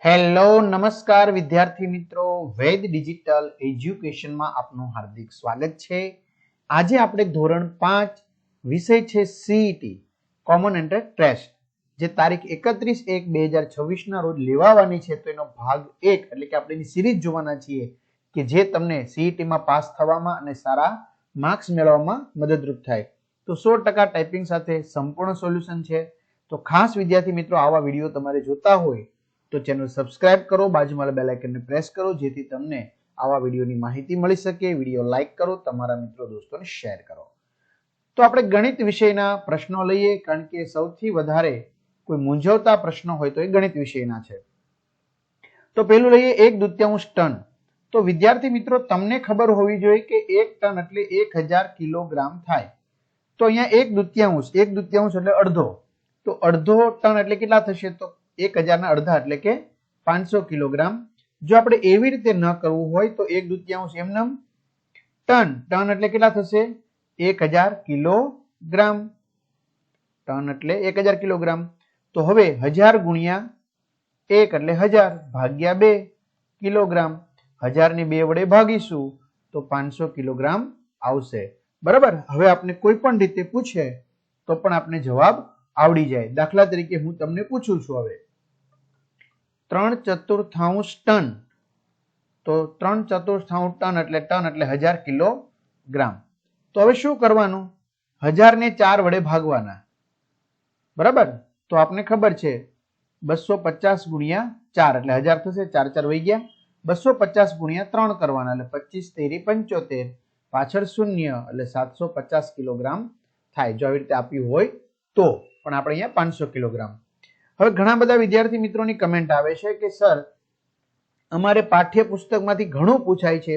Hello નમસ્કાર વિદ્યાર્થી મિત્રો, વેદ ડિજિટલ એજ્યુકેશનમાં આપનું હાર્દિક સ્વાગત છે। આજે આપણે ધોરણ 5 વિષય છે સીઈટી કોમન એન્ટ્રન્સ ટેસ્ટ, જે તારીખ 31/1/2026 ના રોજ લેવાવાની છે। તો એનો ભાગ 1 એટલે કે આપણે એની સિરીઝ જોવાના છીએ કે જે તમને સીઈટી માં પાસ થવામાં અને સારા માર્ક્સ મેળવવામાં મદદરૂપ થાય। તો 100% ટાઈપિંગ સાથે સંપૂર્ણ સોલ્યુશન છે। તો ખાસ વિદ્યાર્થી મિત્રો, આવા વિડીયો તમારે જોતા હોય તો ચેનલ સબસ્ક્રાઇબ કરો, બાજુમાં બેલ આઇકનને પ્રેસ કરો, જેથી તમને આવા વિડીયોની માહિતી મળી શકે। વિડીયો લાઈક કરો, તમારા મિત્રો દોસ્તોને શેર કરો। તો આપણે ગણિત વિષયના પ્રશ્નો લઈએ, કારણ કે સૌથી વધારે કોઈ મૂંઝવતા પ્રશ્નો હોય તો એ ગણિત વિષયના છે। તો પહેલું લઈએ 1/2 ટન। તો વિદ્યાર્થી મિત્રો, તમને ખબર હોવી જોઈએ કે 1 ટન એટલે 1000 કિલોગ્રામ થાય। તો અહીંયા 1/2 એટલે અડધો, તો અડધો ટન એટલે કેટલા થશે? તો 1000 ના અડધા એટલે કે 500 કિલોગ્રામ। જો આપણે એવી રીતે ન કરવું હોય તો 1/2 એમનેમ ટન એટલે કેટલા થશે? 1000 કિલોગ્રામ। ટન એટલે 1000 કિલોગ્રામ। તો હવે 1000 ગુણ્યા 1 એટલે 1000 ભાગ્યા 2 કિલોગ્રામ। 1000 ને 2 વડે ભાગીશું તો 500 કિલોગ્રામ આવશે, બરાબર। હવે આપણે કોઈ પણ રીતે પૂછે તો પણ આપણે જવાબ આવડી જાય। દાખલા તરીકે હું તમને પૂછું છું હવે 3/4 ટન। તો 3/4 ટન એટલે 1000 કિલોગ્રામ। તો હવે શું કરવાનું? 1000 ને 4 વડે ભાગવાના, બરાબર। તો આપને ખબર છે 250 ગુણ્યા 4 એટલે 1000 થશે, 4 4 વહી ગયા। 250 ગુણ્યા 3 કરવાના એટલે 25 તેરી 75, પાછળ શૂન્ય એટલે 750 કિલોગ્રામ થાય, જો આવી રીતે આપ્યું હોય તો। પણ આપણે અહીંયા 500 કિલોગ્રામ। હવે ઘણા બધા વિદ્યાર્થી મિત્રોની કમેન્ટ આવે છે કે સર, અમારે પાઠ્યપુસ્તકમાંથી ઘણું પૂછાય છે,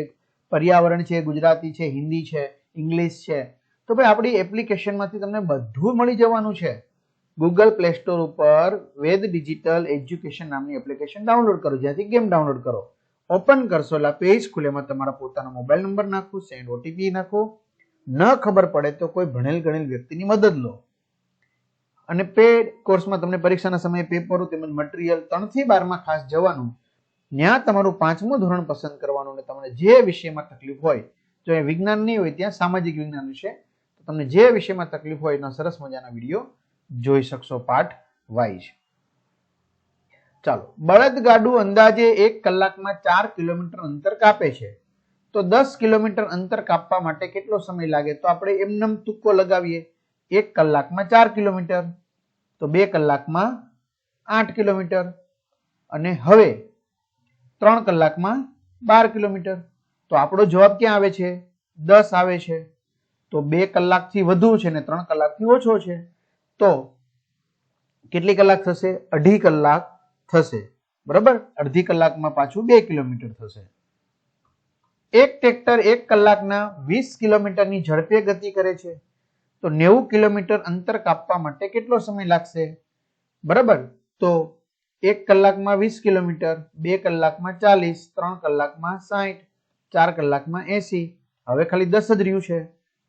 પર્યાવરણ છે, ગુજરાતી છે, હિન્દી છે, ઇંગ્લિશ છે, તો ભાઈ આપણી એપ્લિકેશનમાંથી તમને બધું મળી જવાનું છે। ગૂગલ પ્લે સ્ટોર ઉપર વેદ ડિજિટલ એજ્યુકેશન નામની એપ્લિકેશન ડાઉનલોડ કરો, જ્યાંથી ગેમ ડાઉનલોડ કરો। ઓપન કરશો એટલે પેજ ખુલે, એમાં તમારા પોતાનો મોબાઈલ નંબર નાખો, સેન્ડ ઓટીપી નાખો। ન ખબર પડે તો કોઈ ભણેલ ગણેલ વ્યક્તિની મદદ લો। અને પેડ કોર્સમાં તમને પરીક્ષાના સમયે પેપરો તેમજ મટીરિયલ 3 થી 12 માં ખાસ જવાનું, ત્યાં તમારું 5મું ધોરણ પસંદ કરવાનું, અને તમને જે વિષયમાં તકલીફ હોય, જો એ વિજ્ઞાન નહીં હોય ત્યાં સામાજિક વિજ્ઞાન વિશે, તો તમને જે વિષયમાં તકલીફ હોય એના સરસ મજાના વિડીયો જોઈ શકશો પાર્ટ વાઇઝ। ચાલો, બળદગાડું અંદાજે 1 કલાકમાં 4 કિલોમીટર અંતર કાપે છે, તો 10 કિલોમીટર અંતર કાપવા માટે કેટલો સમય લાગે? તો આપણે એમનેમ તુક્કો લગાવીએ, 1 કલાકમાં 4 કિલોમીટર, તો 2 કલાકમાં 8 કિલોમીટર, અને હવે 3 કલાકમાં 12 કિલોમીટર। તો આપણો જવાબ ક્યાં આવે છે? 10 આવે છે। તો 2 કલાકથી વધુ છે ને 3 કલાકથી ઓછો છે, તો કેટલી કલાક થશે? 2.5 કલાક થશે, બરાબર। અડધી કલાકમાં પાછું 2 કિલોમીટર થશે। એક ટ્રેક્ટર 1 કલાકના 20 કિલોમીટરની ઝડપે ગતિ કરે છે, તો 90 કિલોમીટર અંતર કાપવા માટે કેટલો સમય લાગશે? બરાબર। તો 1 કલાકમાં 20 કિલોમીટર, 2 કલાકમાં 40, 3 કલાકમાં 60, 4 કલાકમાં 80, હવે ખાલી 10 જ રહ્યું છે,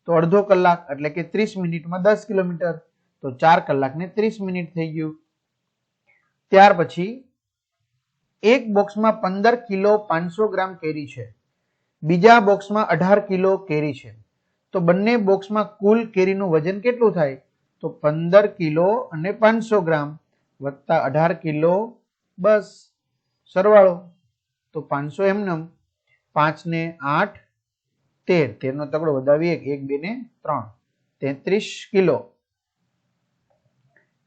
તો અડધો કલાક એટલે કે 30 મિનિટમાં 10 કિલોમીટર, તો 4 કલાક ને 30 મિનિટ થઈ ગયું। ત્યાર પછી એક બોક્સમાં 15 કિલો 500 ગ્રામ કેરી છે, બીજા બોક્સમાં 18 કિલો કેરી છે, તો બંને બોક્સમાં કુલ કેરીનું વજન કેટલું થાય? તો 15 કિલો અને 500 ગ્રામ વત્તા 18 કિલો, બસ સરવાળો, તો 500 એમનેમ, 5 ને 8 13, 13 નો તગડો વધાવી 1, 1 2 ને 3, 33 કિલો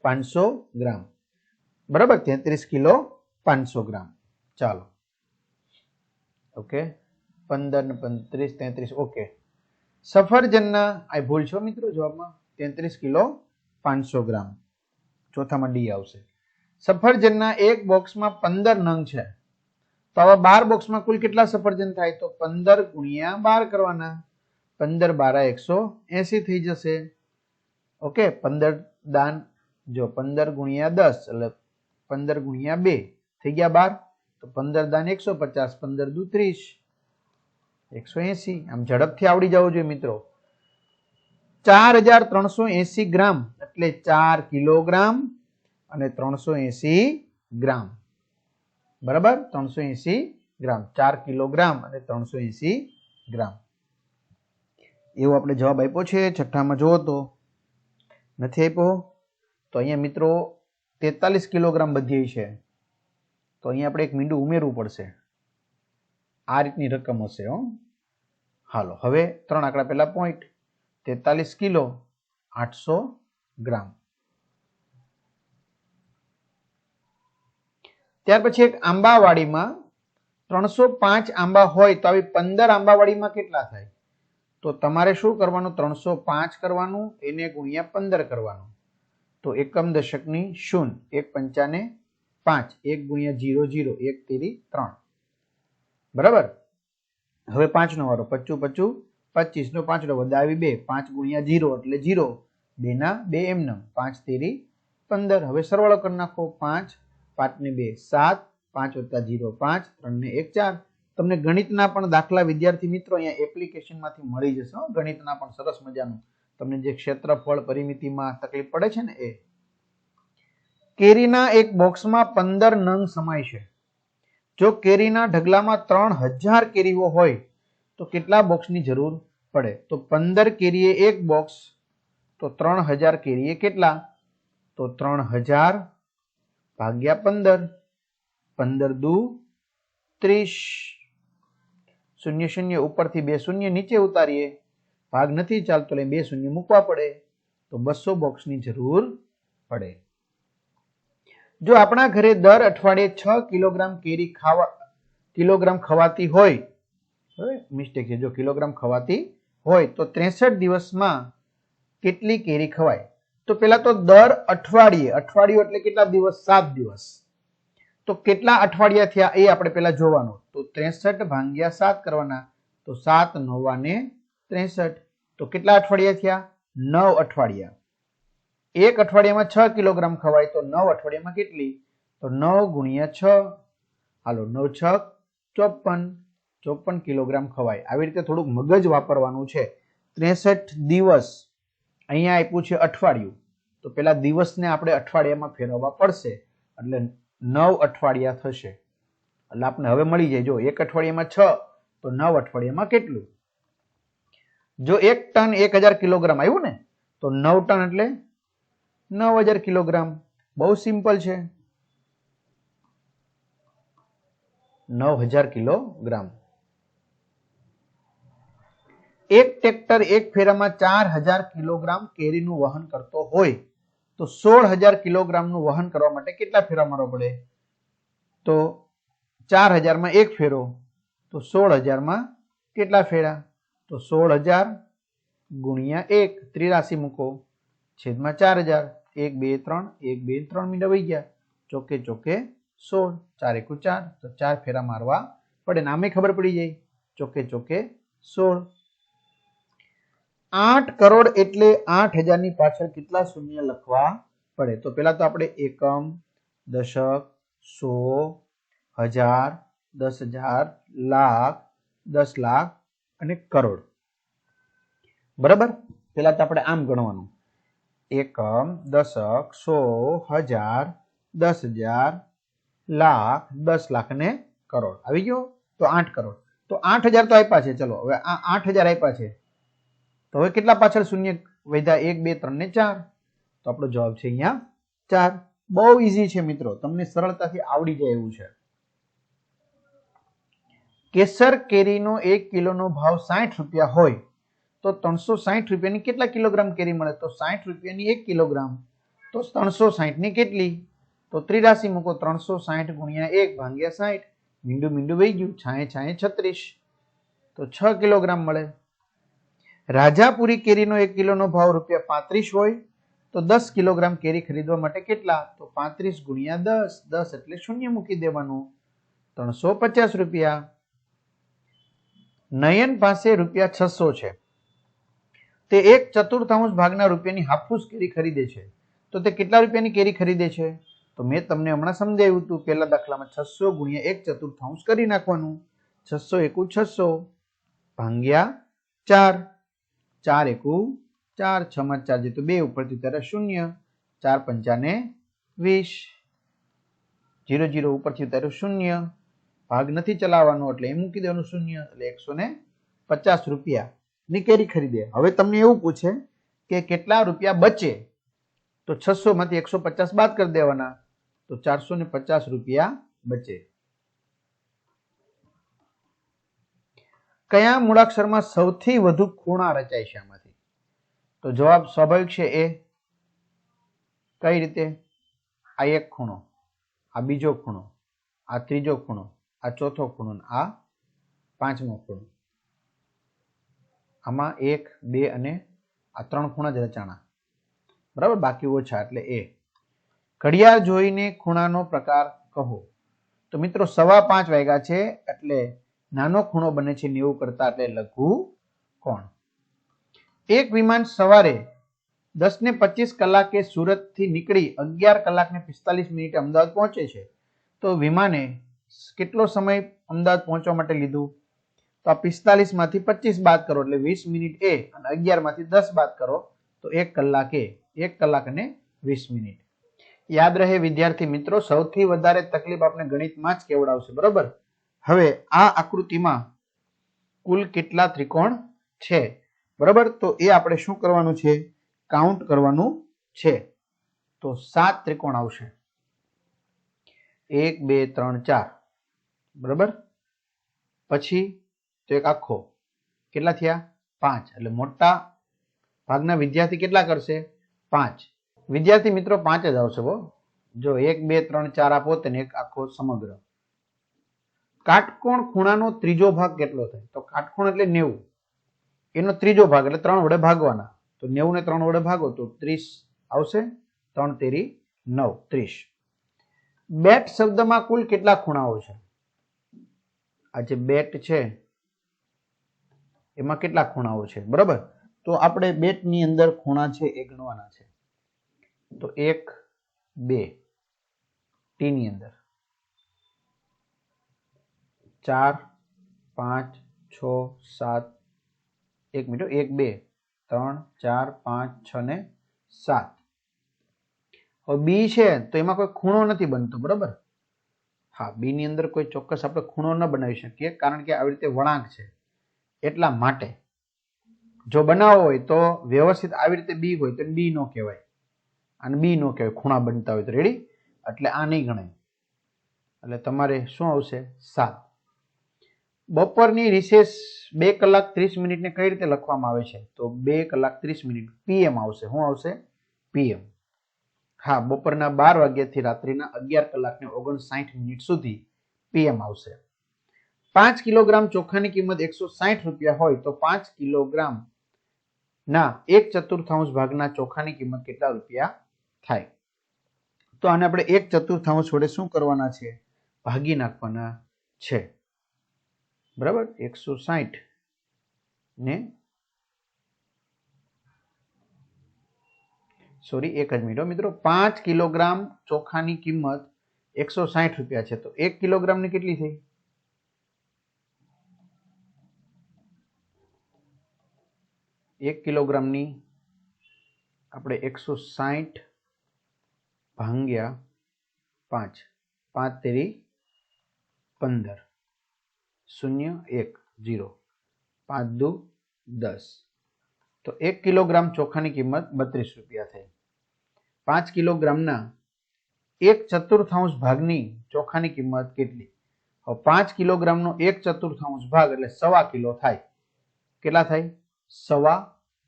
500 ગ્રામ, બરાબર। 33 કિલો 500 ગ્રામ। ચાલો, ઓકે, 15 ને 35, 33, ઓકે। સફરજનના આ ભૂલ છો મિત્રો જવાબમાં, 33 કિલો 500 ગ્રામ, ચોથામાં ડી આવશે। સફરજનના એક બોક્સમાં 15 નંગ છે, તો આવા 12 બોક્સમાં કુલ કેટલા સફરજન થાય? તો 15 ગુણ્યા 12 કરવાના, 15 12 180 થઈ જશે, ઓકે। 15 દાન, જો 15 ગુણ્યા 10 એટલે 15 ગુણ્યા 2 થઈ ગયા 12, તો 15 દાન 150, 15 દુ 30, 180। આમ ઝડપથી આવડી જવું જોઈએ મિત્રો। 4380 ગ્રામ એટલે 4 કિલોગ્રામ અને 380 ગ્રામ। બરાબર 380 ગ્રામ, 4 કિલોગ્રામ અને 380 ગ્રામ. એવો આપણે જવાબ આપ્યો છે. છઠ્ઠામાં જુઓ તો નથી આપ્યો. તો અહીંયા મિત્રો 43 કિલોગ્રામ બધી છે. તો અહીંયા આપણે એક મીંડું ઉમેરવું પડશે. આ રીતની રકમ હશે. હાલો હવે 3 આંકડા પહેલા પોઈન્ટ. 43 કિલો 800 ગ્રામ. ત્યાર પછી એક આંબાવાડીમાં 305 આંબા હોય તો આવી 15 આંબાવાડીમાં કેટલા થાય? તો તમારે શું કરવાનું? 305 કરવાનું, એને ગુણ્યા 15 કરવાનું. તો એકમ દશકની શૂન્ય, 1 પંચાને 5, 1 ગુણ્યા 0 0, 1 તેરી 3. બરાબર. હવે 5 નો વારો, 25 25 નો 5 નો વધાવી 2, 5 ગુણ્યા 0 એટલે 0, 2 ના 2 એમનેમ, 5 તેરી 15. હવે સરવાળો કરી નાખો. 5 5 ને 2 7, 5 વત્તા 0 5, 3 ને 1 4. તમને ગણિતના પણ દાખલા વિદ્યાર્થી મિત્રો અહીંયા એપ્લિકેશનમાંથી મળી જશે. ગણિતના પણ સરસ મજાનું તમને જે ક્ષેત્રફળ પરિમિતિમાં તકલીફ પડે છે ને એ. કેરીના એક બોક્સમાં 15 નંગ સમાય છે. જો કેરીના ઢગલામાં 3000 કેરીઓ હોય તો કેટલા બોક્સની જરૂર પડે? તો 15 કેરીએ એક બોક્સ, તો 3000 કેરીએ કેટલા? તો 3000 ભાગ્યા 15, 15 દુ 30. શૂન્ય શૂન્ય ઉપરથી 2 શૂન્ય નીચે ઉતારીએ, ભાગ નથી ચાલતો એટલે 2 શૂન્ય મૂકવા પડે. તો 200 બોક્સની જરૂર પડે. જો આપણા ઘરે દર અઠવાડિયે 6 કિલોગ્રામ ખવાતી હોય, મિસ્ટેક છે, જો કિલોગ્રામ ખવાતી હોય તો 63 દિવસમાં કેટલી કેરી ખવાય? તો પેલા તો દર અઠવાડિયે, અઠવાડિયું એટલે કેટલા દિવસ? 7 દિવસ. તો કેટલા અઠવાડિયા થયા એ આપણે પેલા જોવાનું. તો 63 ભાગ્યા 7 કરવાના. તો 7 9 ને 63. તો કેટલા અઠવાડિયા થયા? 9 અઠવાડિયા. એક અઠવાડિયામાં 6 કિલોગ્રામ ખવાય તો 9 અઠવાડિયામાં કેટલી? તો 9 ગુણ્યા 6. હાલો 9 6 54, 54 કિલોગ્રામ ખવાય. આવી રીતે થોડુંક મગજ વાપરવાનું છે. 63 દિવસ અહીંયા આપ્યું છે અઠવાડિયું, તો પેલા દિવસને આપણે અઠવાડિયામાં ફેરવવા પડશે. એટલે 9 અઠવાડિયા થશે. એટલે આપણે હવે મળી જાય. જો એક અઠવાડિયામાં 6 તો 9 અઠવાડિયામાં કેટલું? જો 1 ટન 1000 કિલોગ્રામ આવ્યું ને, તો 9 ટન એટલે 9000 કિલોગ્રામ. બહુ સિમ્પલ છે. 9000 કિલોગ્રામ. એક ટ્રેક્ટર એક ફેરામાં 4000 કિલોગ્રામ કેરીનું વહન કરતો હોય તો 16000 કિલોગ્રામનું વહન કરવા માટે કેટલા ફેરા મારવા પડે? તો 4000 માં એક ફેરો, તો 16000 માં કેટલા ફેરા? તો 16000 ગુણ્યા 1, ત્રિરાશી મૂકો, છેદમાં 4000, 1 2 3, 1 2 3 મિનિટ વહી ગયા. ચોકે ચોકે 16, 4 એકુ 4, તો 4 ફેરા મારવા પડે. નામે ખબર પડી જાય. ચોકે ચોકે 16. 8 કરોડ એટલે 8000 ની પાછળ કેટલા શૂન્ય લખવા પડે? તો પેલા તો આપણે એકમ, દશક, 100, 1000, 10000, લાખ, 10 લાખ અને કરોડ. બરાબર. પેલા તો આપણે આમ ગણવાનું. એકમ, દશક, 100, 1000, 10000, લાખ, 10 લાખ અને કરોડ. આવી ગયો. તો 8 કરોડ. તો 8000 તો આપ્યા છે. ચલો હવે આ 8000 આપ્યા છે. તો હવે કેટલા પાછળ શૂન્ય વધ્યા? 1 2 3 ને 4. તો આપણો જવાબ છે અહીંયા 4. બહુ ઈઝી છે મિત્રો, તમને સરળતાથી આવડી જાય એવું છે. કેસર કેરીનો 1 કિલોનો ભાવ 60 રૂપિયા હોય તો 360 રૂપિયાની કેટલા કિલોગ્રામ કેરી મળે? તો 60 રૂપિયાની 1 કિલોગ્રામ. તો 360 ની કેટલી? તો ત્રિરાશી મૂકો, 360 ગુણ્યા 1 ભાગ્યા 60. મીંડું મીંડું વહી ગયું, છાએ છાએ 36. તો 6 કિલોગ્રામ મળે. રાજાપુરી કેરીનો 1 કિલોનો ભાવ ₹35 હોય તો 10 કિલોગ્રામ કેરી ખરીદવા માટે કેટલા? તો 35 ગુણ્યા 10, 10 એટલે શૂન્ય મૂકી દેવાનું, 350 રૂપિયા. નયન પાસે ₹600 છે. તે 1/4 ભાગના રૂપિયાની હાફૂસ કેરી ખરીદે છે. તો તે કેટલા રૂપિયાની કેરી ખરીદે છે? તો મેં તમને હમણાં સમજાવ્યું હતું પહેલા દાખલામાં. 600 ગુણ્યા 1/4 કરી નાખવાનું. 600 એકુ 600 ભાગ્યા 4, 4 એકુ 4, 6 માં 4 જેતો 2 ઉપરથી ત્યારે 0, 4 પંચા ને 20. 0 0 ઉપરથી ઉતાર્યું શૂન્ય, ભાગ નથી ચલાવવાનો એટલે એ મૂકી દેવાનું શૂન્ય, એટલે 150 રૂપિયાની કેરી ખરીદે. હવે તમને એવું પૂછે કે કેટલા રૂપિયા બચે, તો 600 માંથી 150 બાદ કરી દેવાના, તો 450 રૂપિયા બચે. કયા મૂળાક્ષરમાં સૌથી વધુ ખૂણા રચાય છે આમાંથી? તો જવાબ સ્વાભાવિક છે એ. કઈ રીતે? આ એક ખૂણો, આ બીજો ખૂણો, આ ત્રીજો ખૂણો, આ ચોથો ખૂણો, આ પાંચમો ખૂણો. આમાં 1 2 અને આ 3 ખૂણા જ રચાણા, બરાબર, બાકી ઓછા એટલે એ. ઘડિયાળ જોઈને ખૂણાનો પ્રકાર કહો. તો મિત્રો 5:15 વાગ્યા છે એટલે નાનો ખૂણો બને છે 90 કરતા, એટલે લઘુ કોણ. એક વિમાન સવારે 10:25 કલાકે સુરતથી નીકળી 11 કલાક ને 45 મિનિટે અમદાવાદ પહોંચે છે. તો વિમાને કેટલો સમય અમદાવાદ પહોંચવા માટે લીધું? તો આ 45 માંથી 25 બાદ કરો એટલે 20 મિનિટ એ, અને 11 માંથી 10 બાદ કરો તો 1 કલાક એ. 1 કલાક અને 20 મિનિટ. યાદ રહે વિદ્યાર્થી મિત્રો, સૌથી વધારે તકલીફ આપણે ગણિતમાં જ કેવડાવશે, બરોબર. હવે આ આકૃતિમાં કુલ કેટલા ત્રિકોણ છે, બરોબર, તો એ આપણે શું કરવાનું છે? કાઉન્ટ કરવાનું છે. તો 7 ત્રિકોણ આવશે. 1 2 3 4, બરોબર. પછી તો એક આખો, કેટલા થયા? 5. એટલે મોટા ભાગના વિદ્યાર્થી કેટલા કરશે? 5. વિદ્યાર્થી મિત્રો 5 જ આવશે. જો 1 2 3 4 આપો તેને એક આખો સમગ્ર. કાટકોણ ખૂણાનો ત્રીજો ભાગ કેટલો થાય? તો કાટકોણ એટલે 90, એનો ત્રીજો ભાગ એટલે 3 વડે ભાગવાના. તો 90 ને 3 વડે ભાગો તો 30 આવશે. 3 તેરી 9, 30. બેટ શબ્દમાં કુલ કેટલા ખૂણાઓ છે? આ જે બેટ છે એમાં કેટલા ખૂણાઓ છે, બરાબર. તો આપણે બેટની અંદર ખૂણા છે એ ગણવાના છે. તો 1 2 ટી ની અંદર 4 5 6 7, 1 મિનિટ, 1 2 3 4 5 6 ને 7. હવે બી છે તો એમાં કોઈ ખૂણો નથી બનતો, બરાબર. હા, બી ની અંદર કોઈ ચોક્કસ આપણે ખૂણો ન બનાવી શકીએ, કારણ કે આવી રીતે વળાંક છે એટલા માટે. જો બનાવવો હોય તો વ્યવસ્થિત આવી રીતે બી હોય તો બી નો કહેવાય, અને બી નો કહેવાય, ખૂણા બનતા હોય તો. રેડી? એટલે આ નહીં ગણાય. એટલે તમારે શું આવશે? 7. બપોરની રિસેસ 2 કલાક 30 મિનિટને કઈ રીતે લખવામાં આવે છે? તો 2 કલાક 30 મિનિટ પીએમ આવશે. શું આવશે? પીએમ. હા, બપોરના 12 વાગ્યાથી રાત્રિના 11 કલાક ને 59 મિનિટ સુધી પીએમ આવશે. 5 કિલોગ્રામ ચોખાની કિંમત 160 રૂપિયા હોય તો 5 કિલોગ્રામ ના 1/4 ભાગના ચોખાની કિંમત કેટલા રૂપિયા થાય? તો આને આપણે 1/4 વડે શું કરવાના છે? ભાગી નાખવાના છે, બરાબર. 160 ને એક જ મિનિટ મિત્રો. 5 કિલોગ્રામ ચોખાની કિંમત 160 રૂપિયા છે તો 1 કિલોગ્રામ ની કેટલી થઈ? 1 કિલોગ્રામ ની આપણે 160 ભાગ્યા 5, 5 તેરી 15, 0 1 0, 5 દુ 10. તો 1 કિલોગ્રામ ચોખાની કિંમત 32 રૂપિયા થઈ. 5 કિલોગ્રામના 1/4 ભાગની ચોખાની કિંમત કેટલી? હવે 5 કિલોગ્રામનો 1/4 ભાગ એટલે 1.25 કિલો થાય. કેટલા થાય? 1.25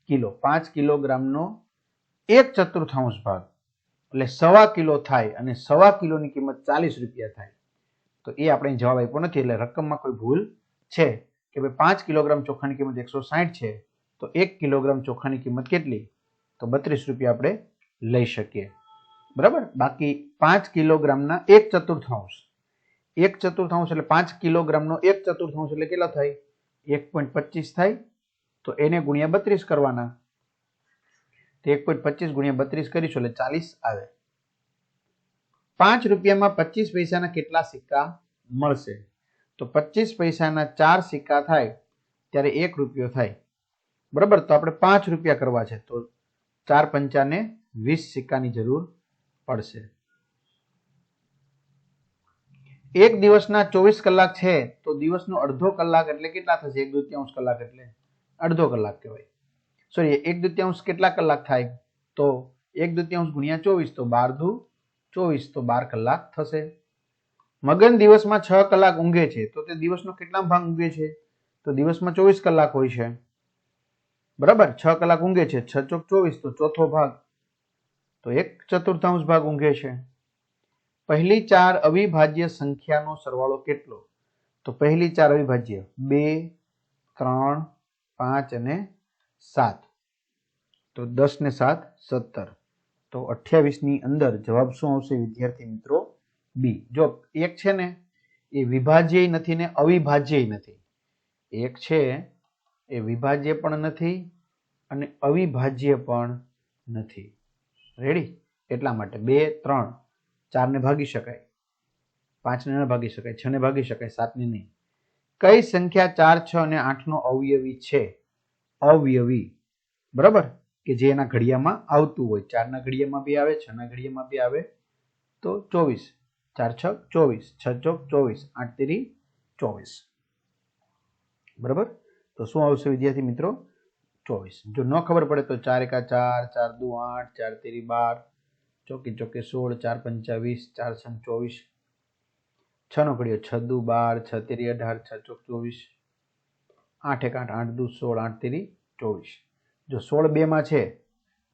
કિલો. 5 કિલોગ્રામનો 1/4 ભાગ એટલે 1.25 કિલો થાય, અને 1.25 કિલોની કિંમત 40 રૂપિયા થાય. તો એ આપણે જવાબ આપ્યો નથી, એટલે રકમમાં કોઈ ભૂલ છે કે ભાઈ 5 કિલોગ્રામ ચોખાની કિંમત 160 છે તો 1 કિલોગ્રામ ચોખાની કિંમત કેટલી? તો 32 રૂપિયા આપણે લઈ શકીએ, બરાબર. બાકી 5 કિલોગ્રામના 1/4, 1/4 એટલે 5 કિલોગ્રામનો 1/4 એટલે કેટલા થાય? 1.25 થાય. તો એને ગુણ્યા 32 કરવાના. તો 1.25 ગુણ્યા 32 કરીશું એટલે 40 આવે. 5 રૂપિયામાં 25 પૈસાના કેટલા સિક્કા મળશે? તો 25 પૈસાના 4 સિક્કા થાય ત્યારે 1 રૂપિયો થાય, બરાબર. તો આપણે 5 રૂપિયા કરવા છે તો 4 પંચા ને 20 સિક્કાની જરૂર પડશે. એક દિવસના 24 કલાક છે તો દિવસનો અડધો કલાક એટલે કેટલા થશે? 1/2 કલાક એટલે અડધો કલાક કહેવાય. સોરી, 1/2 કેટલા કલાક થાય? તો 1/2 ગુણ્યા 24 તો 12 દુ 24 તો 12 કલાક થશે. મગન દિવસમાં 6 કલાક ઊંઘે છે તો તે દિવસનો કેટલા ભાગ ઊંઘે છે? તો દિવસમાં 24 કલાક હોય છે, બરાબર. 6 કલાક ઊંઘે છે, 6 ચોક 24 તો ચોથો ભાગ, તો 1/4 ભાગ ઊંઘે છે. પહેલી 4 અવિભાજ્ય સંખ્યાનો સરવાળો કેટલો? તો પહેલી 4 અવિભાજ્ય 2, 3, 5 અને 7, તો 10 ને 7 17, તો 28 ની અંદર જવાબ શું આવશે વિદ્યાર્થી મિત્રો? બી. જો એક છે ને એ વિભાજ્ય નથી ને અવિભાજ્ય નથી. એક છે એ વિભાજ્ય પણ નથી અને અવિભાજ્ય પણ નથી. રેડી? એટલા માટે 2, 3, 4 ને ભાગી શકાય, 5 ને ન ભાગી શકાય, 6 ને ભાગી શકાય, 7 ને નહીં. કઈ સંખ્યા 4, 6 અને 8 નો અવયવી છે? અવયવી, બરાબર, કે જે એના ઘડિયામાં આવતું હોય. 4 ના ઘડિયામાં બી આવે, 6 ના ઘડિયામાં બી આવે, તો 24. 4 6 24, 6 ચોક 24, 8 તેરી 24, બરાબર. તો શું આવશે વિદ્યાર્થી મિત્રો? 24. જો ન ખબર પડે તો 4 એકા 4, 4 દુ 8, 4 તેરી 12, ચોકે ચોકે 16, 4 પંચા 20, 4 છંગ 24, 6 નો ઘડિયો 6 દુ 12, 6 તેરી 18, 6 ચોક 24, 8 એક 8, 8 દુ 16, 8 તેરી 24. જો 16 બે માં છે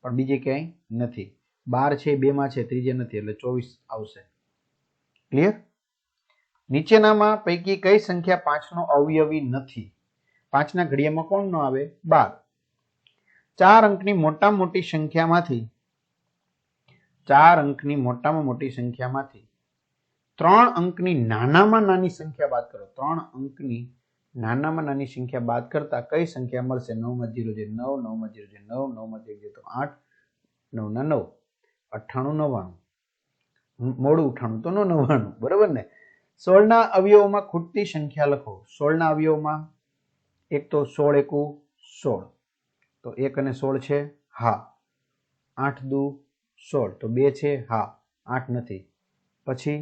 પણ બીજે ક્યાંય નથી, 12 છે 2 માં છે ત્રીજે નથી, એટલે 24 આવશે. ક્લિયર? નીચેનામાં પૈકી કઈ સંખ્યા 5 નો અવયવી નથી? 5 ના ઘડિયામાં કોણ ન આવે? 12. 4 અંકની મોટામાં મોટી સંખ્યામાંથી 3 અંકની નાનામાં નાની સંખ્યા બાદ કરો. 3 અંકની નાનામાં નાની સંખ્યા બાદ કરતા કઈ સંખ્યા મળશે? 9 માં 0 છે 9, 9 માં 0 છે 9, 9 માં 1 છે તો 8, 9 ના 9, 98, 99, મોડું ઉઠાણું તો 99, બરોબર ને? 16 ના અવયવોમાં ખૂટતી સંખ્યા લખો. 16 ના અવયવોમાં એક તો 16 એકુ 16, તો 1 અને 16 છે, હા. 8 દુ 16, તો 2 છે, હા. 8 નથી. પછી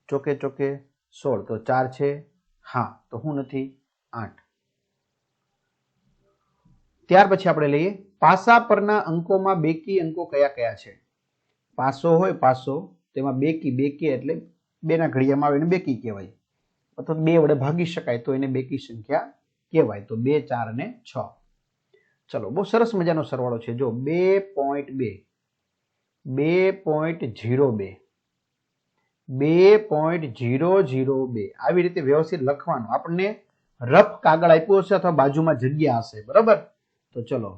ચોકે ચોકે 16, તો 4 છે, હા. તો હું નથી? 8. ત્યાર પછી આપણે લઈએ પાસા પરના અંકોમાં બેકી અંકો કયા કયા છે? પાસો હોય, પાસો, તેમાં બેકી એટલે 2 ના ઘડિયામાં આવે એને બેકી કહેવાય, અથવા 2 વડે ભાગી શકાય તો એને બેકી સંખ્યા કહેવાય. તો 2, 4 અને 6. ચલો, બહુ સરસ મજાનો સરવાળો છે. જો 2.2, 2.02, 2.002, આવી રીતે વ્યવસ્થિત લખવાનું. આપણને રફ કાગળ આપ્યો હશે અથવા બાજુમાં જગ્યા હશે, બરાબર? તો ચલો,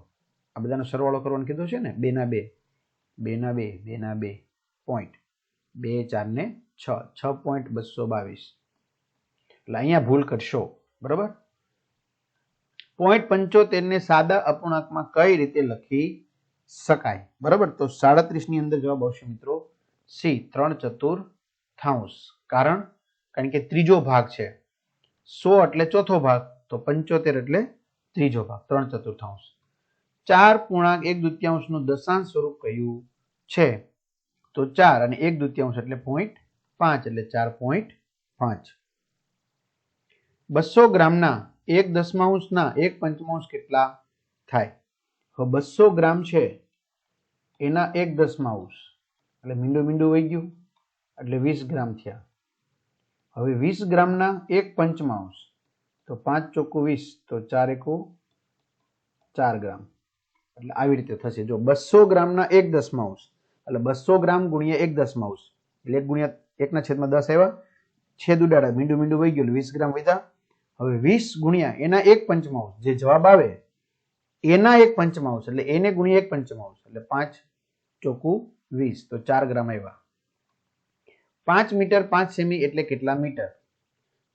આ બધાનો સરવાળો કરવાનું કીધું છે ને. 2 ના 2, 2 ના 2, 2 ના 2, પોઈન્ટ 2, 4 ને 6, 6.222. એટલે અહીંયા ભૂલ કરશો, બરાબર? 0.75 ને સાદા અપૂર્ણાંકમાં કઈ રીતે લખી શકાય? બરાબર, તો 37 ની અંદર જવાબ આવશે મિત્રો સી, 3/4. કારણ કે ત્રીજો ભાગ છે. 100 એટલે ચોથો ભાગ, તો 75 એટલે ત્રીજો ભાગ, 3/4. 4.1/2 નું દશાંશ સ્વરૂપ કયું છે? તો 4 અને 1/2 એટલે 0.5 એટલે 4.5. 200 ગ્રામના 1/10 ના 1/5 કેટલા થાય? હવે 200 ગ્રામ છે એના 1/10 એટલે મીંડું મીંડું વહી ગયું એટલે 20 ગ્રામ થયા. હવે 20 ગ્રામના 1/5, તો 5 ચોખ્ખું 20, તો 4 એકુ 4 ગ્રામ. એટલે આવી રીતે થશે. જો 200 ગ્રામના 1/10 એટલે 200 ગ્રામ ગુણ્યા 1/10 એટલે 1 ગુણ્યા 1/10 આવ્યા, છેદ ઉડાડ્યા, મીંડું મીંડું વહી ગયું, 20 ગ્રામ વધ્યા. હવે 20 ગુણ્યા એના 1/5 જે જવાબ આવે એના 1/5 એટલે એને ગુણ્યા 1/5 એટલે 5 ચોખ્ખું 20, તો 4 ગ્રામ આવ્યા. 5 મીટર 5 સેમી એટલે કેટલા મીટર?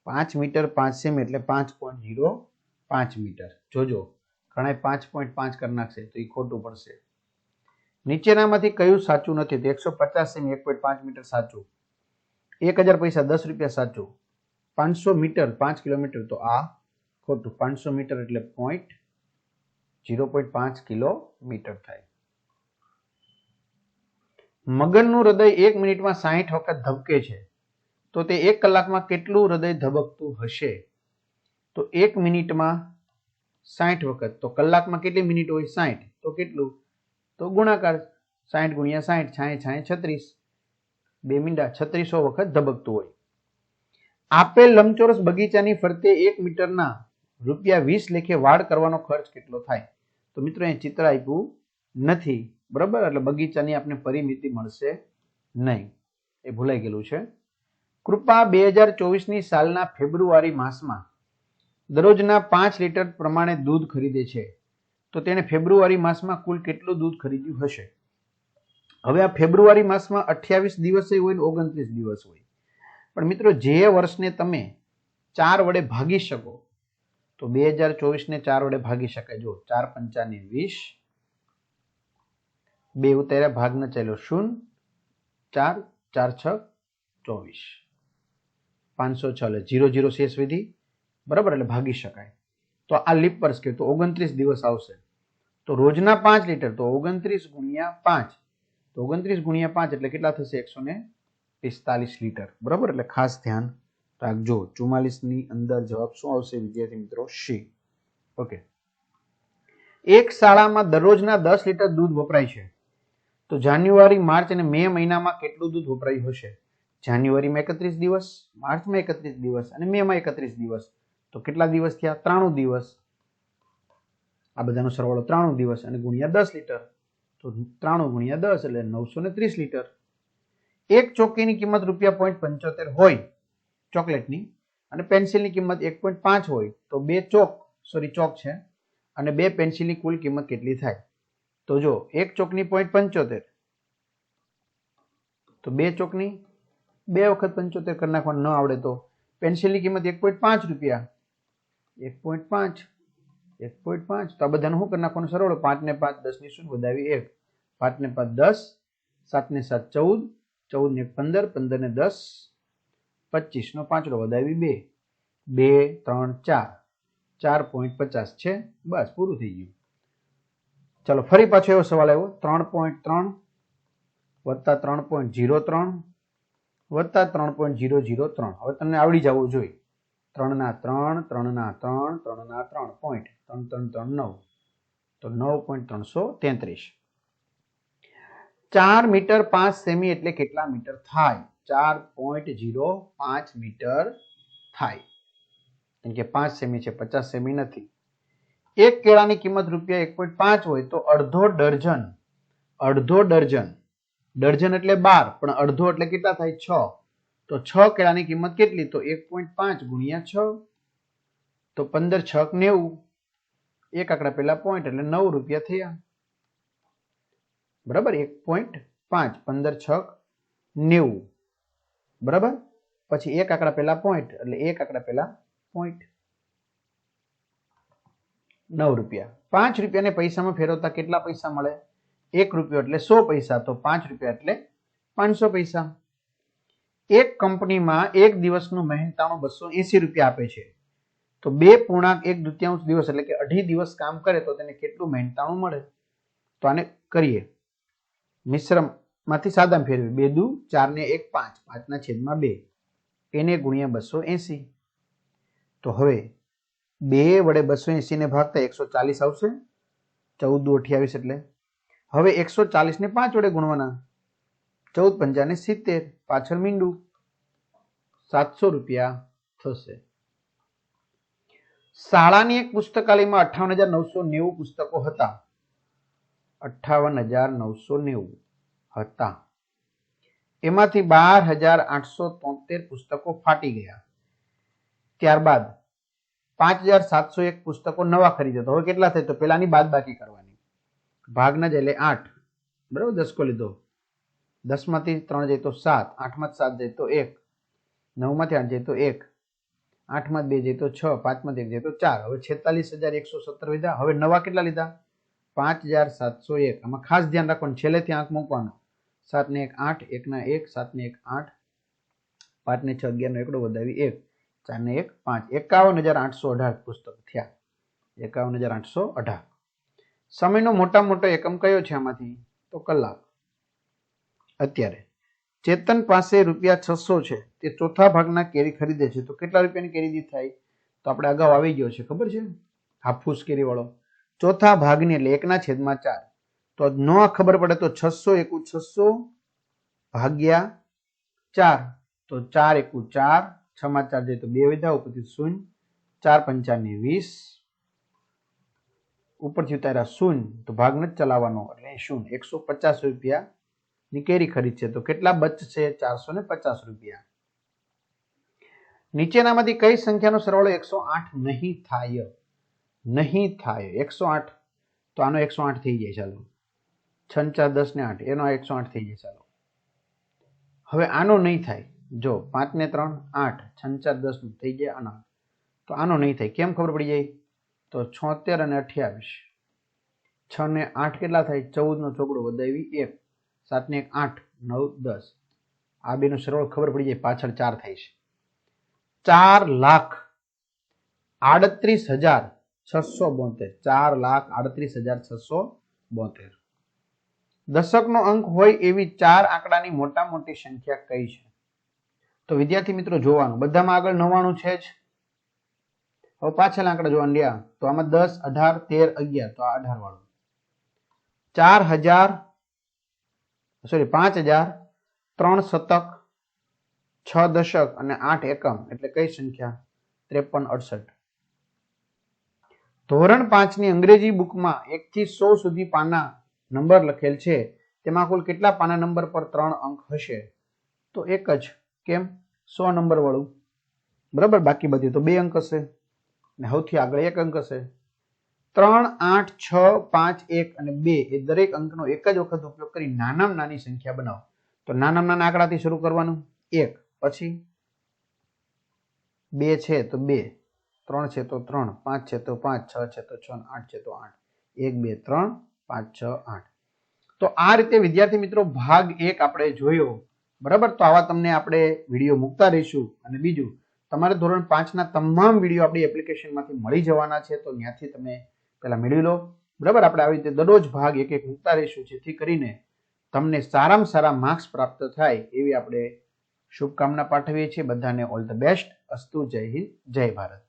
5 મીટર 5 સેમી એટલે 5.05 મીટર. જોજો, ઘણા 5.5 કરી નાખશે તો એ ખોટું પડશે. નીચેનામાંથી કયું સાચું નથી? તો 150 સેમી 1.5 મીટર સાચું, 1000 પૈસા 10 રૂપિયા સાચું, 500 મીટર 5 કિલોમીટર તો આ ખોટું. 500 મીટર એટલે 0.5 કિલોમીટર થાય. મગરનું હૃદય 1 મિનિટમાં 60 વખત ધબકે છે તો તે 1 કલાકમાં કેટલું હૃદય ધબકતું હશે? તો 1 મિનિટમાં 60 વખત. તો કલાકમાં કેટલી મિનિટ હોય? 60. તો કેટલું? તો ગુણાકાર 60 ગુણ્યા 60, 36, 2 મીંડા 3600 વખત ધબકતું હોય. આપેલ લંબચોરસ બગીચાની ફરતે 1 મીટરના ₹20 લેખે વાડ કરવાનો ખર્ચ કેટલો થાય? તો મિત્રો અહીં ચિત્ર આપ્યું નથી, બરાબર, એટલે બગીચાની આપણે પરિમિતિ મળશે નહીં, એ ભૂલાઈ ગયેલું છે. કૃપા 2024ની સાલના ફેબ્રુઆરી માસમાં દરરોજના 5 લીટર પ્રમાણે દૂધ ખરીદે છે, તો તેણે ફેબ્રુઆરી માસમાં કુલ કેટલું દૂધ ખરીદ્યું હશે? હવે આ ફેબ્રુઆરી માસમાં 28 દિવસ હોય ને 29 દિવસ હોય, પણ મિત્રો જે વર્ષને તમે 4 વડે ભાગી શકો, તો 2024 ને 4 વડે ભાગી શકાય. જો 4 પંચાને 20, 2 ઉતાર્યા, ભાગ ન ચાલ્યો 0, 4, 4 6 24, 506 એટલે 0 0 શેષ વિધિ, બરાબર, એટલે ભાગી શકાય. તો આ લીપ વર્ષ કે તો 29 દિવસ આવશે. તો રોજના 5 લીટર, તો 29 ગુણ્યા 5, તો 29 ગુણ્યા 5 એટલે કેટલા થશે? 145 લીટર, બરાબર. એટલે ખાસ ધ્યાન રાખજો. 44 ની અંદર જવાબ શું આવશે વિદ્યાર્થી મિત્રો? સી. ઓકે. એક શાળામાં દરરોજના 10 લીટર દૂધ વપરાય છે, તો જાન્યુઆરી, માર્ચ અને મે મહિનામાં કેટલું દૂધ વપરાયું હશે? જાન્યુઆરીમાં 31 દિવસ, માર્ચમાં 31 દિવસ અને મે માં 31 દિવસ, તો કેટલા દિવસ થયા? 93 દિવસ. આ બધાનો સરવાળો 93 દિવસ અને ગુણ્યા 10 લીટર, તો 93 ગુણ્યા 10 એટલે 930 લીટર. એક ચોકીની કિંમત ₹0.75 હોય ચોકલેટની, અને પેન્સિલની કિંમત 1.5 હોય, તો ચોક છે, અને 2 પેન્સિલની કુલ કિંમત કેટલી થાય? તો જો 1 ચોકની 0.75, તો 2 ચોકની 2 વખત 75 કરી નાખવાનું, ન આવડે તો પેન્સિલની કિંમત 1.5 રૂપિયા, 1.5, 1.5, તો આ બધાનું શું કરી નાખવાનું? સરવાળો 5 ને 5 10 ની 0 વધાવી 1, 5 ને 5 10, 7 ને 7 14, 14 ને 15, 15 ને 10 25 નો 5 વધાવી 2, 2 3 4, 4.50 છે. બસ પૂરું થઈ ગયું. ચલો ફરી પાછો એવો સવાલ આવ્યો, 3.3 વત્તા 3.03 વત્તા 3.003. હવે તમને આવડી જવું જોઈએ. 3 ના 3, 3 ના 3, 3 ના 3, પોઈન્ટ 3 3 3 9, તો 9.333. 4 મીટર 5 સેમી એટલે કેટલા મીટર થાય? 4.05 મીટર થાય. કેમ કે 5 સેમી છે, 50 સેમી નથી. એક કેળાની કિંમત ₹1.5 હોય, તો અડધો ડર્જન, ડર્જન એટલે 12, પણ અડધો એટલે કેટલા થાય? 6. તો 6 કેળાની કિંમત કેટલી? તો 1.5 ગુણ્યા 6, તો 15 6 90, એક આંકડા પહેલા પોઈન્ટ એટલે ₹9 થયા, બરાબર. 1.5, 15 6 90, બરાબર. પછી એક આંકડા પહેલા પોઈન્ટ એટલે એક આંકડા પહેલા પોઈન્ટ, ₹9. 5 રૂપિયાને પૈસામાં ફેરવતા કેટલા પૈસા મળે? 1 રૂપિયો એટલે 100 પૈસા, તો 5 રૂપિયા એટલે 500 પૈસા. એક કંપનીમાં એક દિવસનું મહેનતાણું ₹280 આપે છે, તો 2.1 દિવસ એટલે કે 2.5 દિવસ કામ કરે તો તેને કેટલું મહેનતાણું મળે? તો આને કરીએ મિશ્રણમાંથી સાદામાં ફેરવી, 2 દુ 4 ને 1 5, 5 ના છેદમાં 2, એને ગુણ્યા 280. તો હવે 2 વડે 280 ને ભાગતા 140 આવશે, 14 દુ 28 એટલે. હવે 140 ને 5 વડે ગુણવાના, 14 પંચા ને 70, પાછળ મીંડું, ₹700 થશે. શાળાની એક પુસ્તકાલયમાં 58,990 પુસ્તકો હતા. 58,990 હતા. એમાંથી 12,873 પુસ્તકો ફાટી ગયા. ત્યારબાદ 5,701 પુસ્તકો નવા ખરીદ્યા. તો હવે કેટલા થાય? તો પેલાની બાદબાકી કરવાની, ભાગના જ એટલે 8, બરાબર. 10 કો લીધો, 10 માંથી 3 જાય તો 7, 8 માંથી 7 જાય તો 1, 9 માંથી 8 જાય તો 1, 8 માં 2 જાય તો 6, 5 માંથી 1 જાય તો 4. હવે 46,117 લીધા. હવે નવા કેટલા લીધા? 5,701. આમાં ખાસ ધ્યાન રાખવાનું, છેલ્લેથી આંક મૂકવાનો. 7 ને 1 8, 1 ના 1, 7 ને 1 8, 5 ને 6 11 નો એકડો વધાવી 1, 4 ને 1 5, 51,818 પુસ્તક થયા. 51,818. સમયનો મોટા મોટો એકમ કયો છે આમાંથી? તો કલાક. અત્યારે ચેતન પાસે ₹600 છે, તે ચોથા ભાગના કેરી ખરીદે છે, તો કેટલા રૂપિયાની કેરી થાય? તો આપણે અગાઉ આવી ગયો છે, ખબર છે, હાફૂસ કેરી વાળો. ચોથા ભાગની એટલે 1/4. તો ન ખબર પડે તો 600 × 600 ભાગ્યા 4, તો 4 × 4, 6 માં 4 જાય તો 2 વધ્યા, ઉપરથી 0, 4 × 5 = 20, ઉપરથી ઉતાર્યા 0, તો ભાગ નથી ચલાવવાનો એટલે 0. 150 રૂપિયાની કેરી ખરીદ છે, તો કેટલા બચશે? 450 રૂપિયા. નીચેનામાંથી કઈ સંખ્યાનો સરવાળો 108 નહીં થાય? નહીં થાય 108, તો આનો 108 થઈ જાય. ચાલો 6 4 10 ને 8, એનો 108 થઈ જાય. ચાલો હવે આનો નહીં થાય. જો 5 ને 3 8, 6 4 10 થઈ જાય આનો, તો આનો નહીં થાય. કેમ ખબર પડી જાય? તો 76 અને 28, 6 ને 8 કેટલા થાય? 14 નો ચોકડો વધાવી 1, 7 ને 1 8, 9 10, આ બેનો સરવાળો ખબર પડી જાય. પાછળ 4 થાય છે. 4,38,672. 4,38,672. દશકનો અંક હોય એવી 4 આંકડાની મોટા મોટી સંખ્યા કઈ છે? તો વિદ્યાર્થી મિત્રો જોવાનું, બધામાં આગળ 99 છે જ. હવે પાછળ આંકડા જોવાનું રહ્યા, તો આમાં 10 18 13 11, તો આ 18 વાળું. 5,000 3 શતક, 6 દશક અને 8 એકમ એટલે કઈ સંખ્યા? 53 68. ધોરણ 5 ની અંગ્રેજી બુકમાં 1 થી 100 સુધી પાના નંબર લખેલ છે, તેમાં કુલ કેટલા પાના નંબર પર 3 અંક હશે? તો એક જ. કેમ? 100 નંબર વાળું, બરાબર. બાકી બધી તો 2 અંક હશે અને સૌથી આગળ 1 અંક હશે. 3 8 6 5 1 અને 2 એ દરેક અંકનો એક જ વખત ઉપયોગ કરી નાનામાં નાની સંખ્યા બનાવો. તો નાનામાં નાના આંકડાથી શરૂ કરવાનું. 1, પછી 2 છે તો 2, 3 છે તો 3, 5 છે તો 5, 6 છે તો 6, 8 છે તો 8, 1 2 3 5 6 8. તો આ રીતે વિદ્યાર્થી મિત્રો ભાગ 1 આપણે જોયો, બરાબર. તો આવા તમને આપણે વિડીયો મૂકતા રહીશું. અને બીજું, તમારે ધોરણ 5 ના તમામ વિડીયો આપણી એપ્લિકેશનમાંથી મળી જવાના છે, તો ત્યાંથી તમે પહેલા મેળવી લો, બરાબર. આપણે આવી રીતે દરરોજ ભાગ 1 મૂકતા રહીશું, જેથી કરીને તમને સારામાં સારા માર્ક્સ પ્રાપ્ત થાય એવી આપણે શુભકામના પાઠવીએ છીએ. બધાને ઓલ ધ બેસ્ટ. અસ્તુ. જય હિન્દ, જય ભારત.